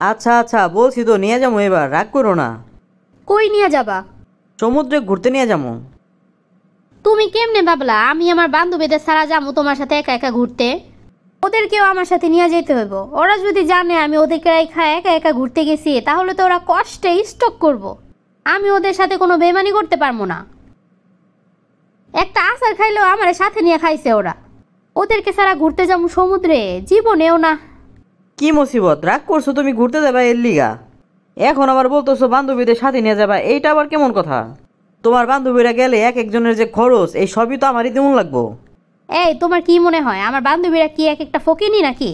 আচ্ছা আচ্ছা বলছি তো নিয়ে যাবো, এবার রাগ করো না। কই নিয়ে যাবা? সমুদ্রে ঘুরতে নিয়ে যাবো। তুমি কেমনে ভাবলা আমি আমার বান্ধবীদের ছাড়া যাবো তোমার সাথে একা একা ঘুরতে? ওদেরকেও আমার সাথে নিয়ে যেতে হইব। ওরা যদি জানে আমি ওদেরকে রেখা একা একা ঘুরতে গেছি তাহলে তো ওরা কষ্টে স্টক করব। আমি ওদের সাথে কোনো বেমানি করতে পারবো না। একটা আচার খাইলেও আমার সাথে নিয়ে খাইছে ওরা। ওদেরকে ছাড়া ঘুরতে যাবো সমুদ্রে? জীবনেও না। কি মুসিবত, রাগ করছো তুমি ঘুরতে যাবা এর লিগা? এখন আবার বলতেছো বান্ধবীদের সাথে নিয়ে যাবা, এইটা আবার কেমন কথা? তোমার বান্ধবীরা গেলে এক একজনের যে খরচ, এই সবই তো আমারই তেমন লাগবো। এই তোমার কি মনে হয় আমার বান্ধবীরা কি এক একটা ফকিনি নাকি?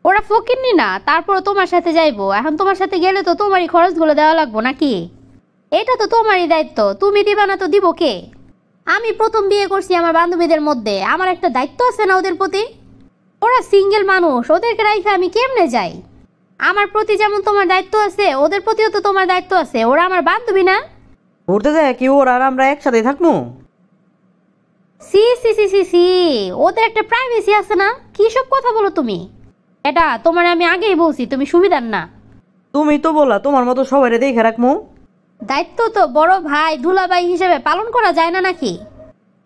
ওরা ফকিনি না, তারপর তোমার সাথে যাইবো। এখন তোমার সাথে গেলে তো তোমারই খরচগুলো দেওয়া লাগবো নাকি? এটা তো তোমারই দায়িত্ব, তুমি দিবা না তো দিব কে? আমি প্রথম বিয়ে করছি আমার বান্ধবীদের মধ্যে, আমার একটা দায়িত্ব আছে না ওদের প্রতি? ওরা সিঙ্গেল মানুষ, ওদেরকে রাইখে আমি কেমনে যাই? আমার প্রতি যেমন তোমার দায়িত্ব আছে ওদের প্রতিও তো তোমার দায়িত্ব আছে। ওরা আমার বান্ধবী না? ঘুরতে যায় কি ওর আর আমরা একসাথে থাকবো? সি সি সি সি সি, ওদের একটা প্রাইভেসি আছে না? কি সব কথা বলো তুমি? এটা তোমার আমি আগেই বলছি তুমি সুবিধার না। তুমি তো বলা তোমার মতো সবাই দেখে রাখবো। দায়িত্ব তো বড় ভাই দুলাভাই হিসেবে পালন করা যায় না নাকি?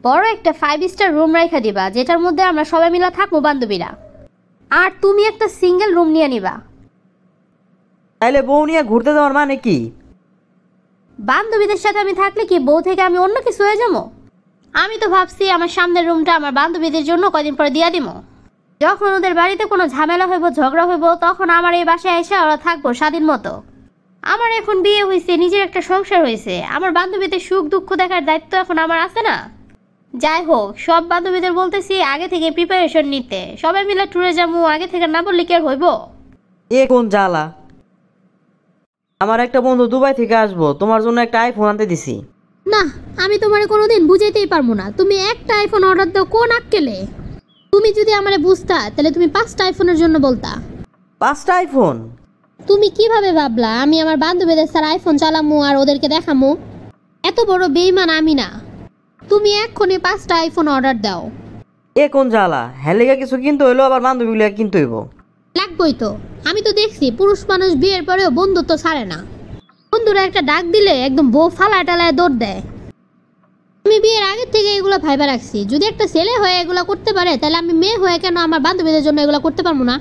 বড় একটা 5 স্টার রুম রাখা দিবা যেটার মধ্যে আমরা সবাই মিলে থাকবো বান্ধবীরা। আর তুমি একটা সিঙ্গেল রুম নিয়ে নিবা। তাইলে বউ নিয়ে ঘুরতে যাওয়ার মানে কি? বান্ধবীদের সাথে আমি থাকলে কি বউ থেকে আমি অন্য কিছু হয়ে যাবো? আমি তো ভাবছি আমার সামনের রুমটা আমার বান্ধবীদের জন্য কয়দিন পরে দিয়া দিব। যখন ওদের বাড়িতে কোনো ঝামেলা হইব ঝগড়া হইব তখন আমার এই বাসায় এসে ওরা থাকবো স্বাধীন মতো। আমার এখন বিয়ে হয়েছে, নিজের একটা সংসার হয়েছে, আমার বান্ধবীদের সুখ দুঃখ দেখার দায়িত্ব এখন আমার আছে না? যাই হোক, সব বান্ধবীদের বলতেছি আগে থেকে প্রিপারেশন নিতে। সবাই মিলে ট্যুরে যাবো, আগে থেকে না বললে কি আর হইব? এ কোন জ্বালা! আমার একটা বন্ধু দুবাই থেকে আসবো, তোমার জন্য একটা আইফোন আনতে দিছি। না, আমি তোমারে কোনোদিন বুঝাইতেই পারবো না। তুমি একটা আইফোন অর্ডার দাও কোন আক্কেলে? তুমি যদি আমারে বুঝতা তাহলে তুমি 5টা আইফোনের জন্য বলতা। 5টা আইফোন? তুমি কিভাবে ভাবলা আমি আমার বান্ধবীদের স্যার আইফোন চালামু আর ওদেরকে দেখামু? এত বড় বেইমান আমি না। তুমি এক্ষুনি 5টা আইফোন অর্ডার দাও। এ কোন জ্বালা! হেলেগা কিছু কিনতে হইলো আবার বান্ধবীগুলো কিনতে হইব। লাগবই তো। আমি তো দেখছি পুরুষ মানুষ বিয়ের পরেও বন্ধুত্ব ছাড়ে না। বন্ধুরা একটা ডাক দিলে একদম বউ ফালায় টালায় দৌড় দেয়। আমি বিয়ের আগের থেকে এগুলো ভাইবা রাখছি, যদি একটা ছেলে হয়ে এগুলো করতে পারে তাহলে আমি মেয়ে হয়ে কেন আমার বান্ধবীদের জন্য এগুলো করতে পারবো না?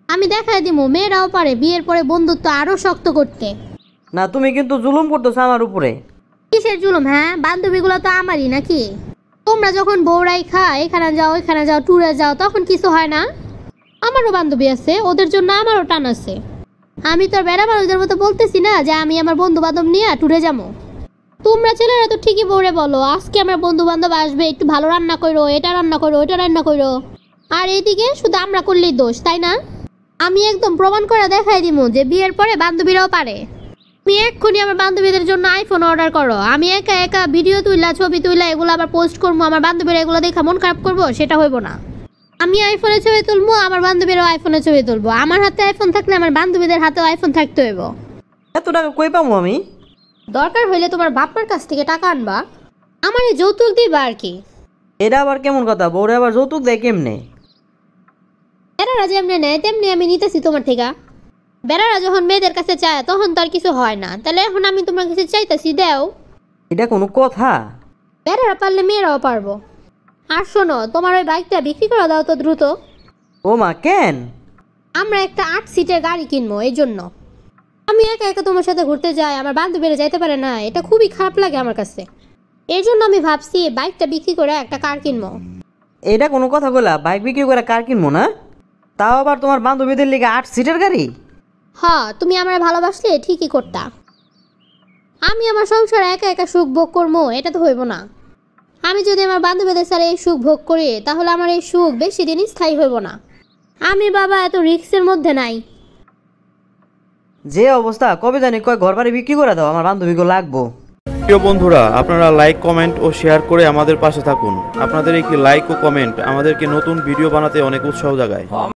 আমি দেখাই দিব মেয়েরাও পারে বিয়ের পরে বন্ধুত্ব আরো শক্ত করতে। না, তুমি কিন্তু জুলুম করতেছো আমার উপরে। কিসের জুলুম? হ্যাঁ, বান্ধবীগুলো তো আমারই নাকি? তোমরা যখন বউরাই এখানে যাও ওইখানে যাও ট্যুরে যাও তখন কিছু হয় না? আমারও বান্ধবী আছে, ওদের জন্য আমারও টান আছে। আমি তো বেড়া মানুষদের মতো বলতেছি না যে আমি আমার বন্ধু বান্ধব নিয়ে ট্যুরে যাবো। তোমরা ছেলেরা তো ঠিকই বউরে বলো আজকে আমার বন্ধু বান্ধব আসবে, একটু ভালো রান্না করো, এটা রান্না করো, ওইটা রান্না করো। আর এইদিকে শুধু আমরা করলেই দোষ, তাই না? আমি একদম প্রমাণ করে দেখাই দিব যে বিয়ের পরে বান্ধবীরাও পারে। তুমি এক্ষুনি আমার বান্ধবীদের জন্য আইফোন অর্ডার করো। আমি একা একা ভিডিও তুইলা ছবি তুইলা এগুলো আবার পোস্ট করবো, আমার বান্ধবীরা এগুলো দেখে মন খারাপ করবো, সেটা হইব না। আমি আইফোনে ছবি তুলবো, আমার বান্ধবীরাও আইফোনে ছবি তুলবো। আমার হাতে আইফোন থাকলে আমার বান্ধবীদের হাতেও আইফোন থাকতে হইব। এত টাকা কই পাবো আমি? দরকার হইলে তোমার বাপমার কাছ থেকে টাকা আনবা, আমার এই যৌতুক দিবা আর কি। এটা আবার কেমন কথা? বউরে আবার যৌতুক দেয় কেমনে? বেড়ারা যেমনি নেয় তেমনি আমি নিতেছি তোমার থেকে। বেড়ারা যখন মেয়েদের কাছে চায় তখন তো আর কিছু হয় না, তাহলে এখন আমি তোমার কাছে চাইতেছি দেও। এটা কোনো কথা? বেড়ারা পারলে মেয়েরাও পারবো। আর শোনো, তোমার ওই বাইকটা বিক্রি করে দাও তো দ্রুত। ও মা, কেন? আমরা একটা 8 সিটের গাড়ি কিনবো, এই জন্য। আমি একা একা তোমার সাথে ঘুরতে যাই, আমার বান্ধবীরা যাইতে পারে না, এটা খুবই খারাপ লাগে আমার কাছে। এই জন্য আমি ভাবছি বাইকটা বিক্রি করে একটা কার কিনবো। এটা কোনো কথা বলা? বাইক বিক্রি করে কার কিনবো না? তাও আবার তোমার বান্ধবীদের লিগে 8 সিটের গাড়ি? হ্যাঁ, তুমি আমার ভালোবাসলে ঠিকই করতা। আমি আমার সংসারে একা একা সুখ ভোগ করবো এটা তো হইব না। আমি যদি আমার বান্ধবীদের সাথে এই সুখ ভোগ করি তাহলে আমার এই সুখ বেশি দিন স্থায়ী হইব না। আমি বাবা এত রিস্কের মধ্যে নাই। যে অবস্থা, কবে জানি কয় ঘর বাড়ি বিক্রি করে দাও, আমার বান্ধবীকে লাগবো। প্রিয় বন্ধুরা, আপনারা লাইক কমেন্ট ও শেয়ার করে আমাদের পাশে থাকুন। আপনাদের একটি লাইক ও কমেন্ট আমাদেরকে নতুন ভিডিও বানাতে অনেক উৎসাহ জাগায়।